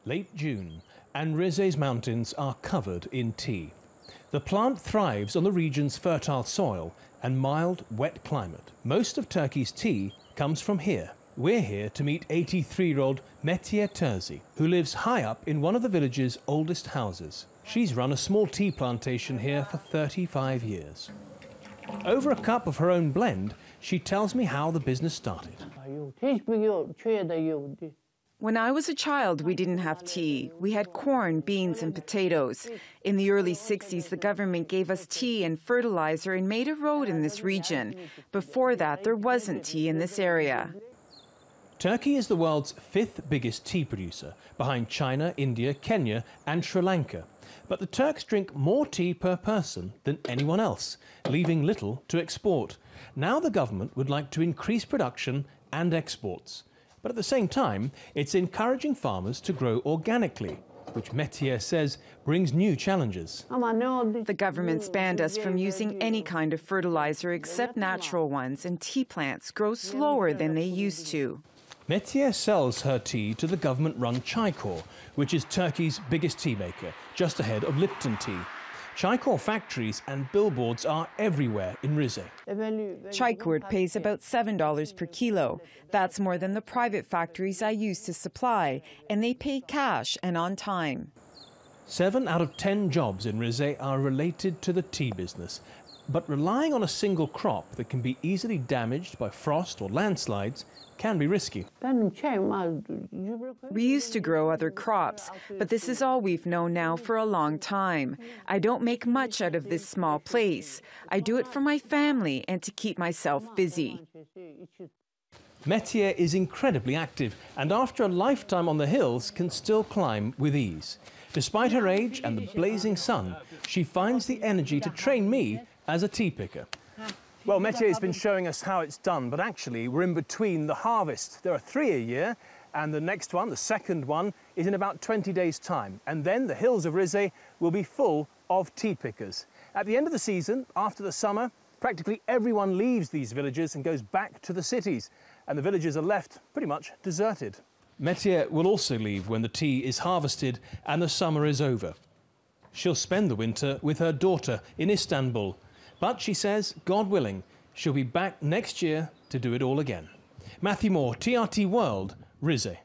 Late June, and Rize's mountains are covered in tea. The plant thrives on the region's fertile soil and mild, wet climate. Most of Turkey's tea comes from here. We're here to meet 83-year-old Methiye Terzi, who lives high up in one of the village's oldest houses. She's run a small tea plantation here for 35 years. Over a cup of her own blend, she tells me how the business started. When I was a child, we didn't have tea. We had corn, beans, and potatoes. In the early 60s, the government gave us tea and fertilizer and made a road in this region. Before that, there wasn't tea in this area. Turkey is the world's 5th biggest tea producer, behind China, India, Kenya, and Sri Lanka. But the Turks drink more tea per person than anyone else, leaving little to export. Now the government would like to increase production and exports. But at the same time, it's encouraging farmers to grow organically, which Methiye says brings new challenges. The government's banned us from using any kind of fertilizer except natural ones, and tea plants grow slower than they used to. Methiye sells her tea to the government-run Çaykur, which is Turkey's biggest tea maker, just ahead of Lipton tea. Çaykur factories and billboards are everywhere in Rize. Çaykur pays about $7 per kilo. That's more than the private factories I used to supply, and they pay cash and on time. 7 out of 10 jobs in Rize are related to the tea business. But relying on a single crop that can be easily damaged by frost or landslides can be risky. We used to grow other crops, but this is all we've known now for a long time. I don't make much out of this small place. I do it for my family and to keep myself busy. Methiye is incredibly active and after a lifetime on the hills can still climb with ease. Despite her age and the blazing sun, she finds the energy to train me as a tea picker. Well, Methiye has been showing us how it's done, but actually we're in between the harvest. There are 3 a year, and the next one, the second one, is in about 20 days' time. And then the hills of Rize will be full of tea pickers. At the end of the season, after the summer, practically everyone leaves these villages and goes back to the cities, and the villages are left pretty much deserted. Methiye will also leave when the tea is harvested and the summer is over. She'll spend the winter with her daughter in Istanbul. But she says, God willing, she'll be back next year to do it all again. Matthew Moore, TRT World, Rize.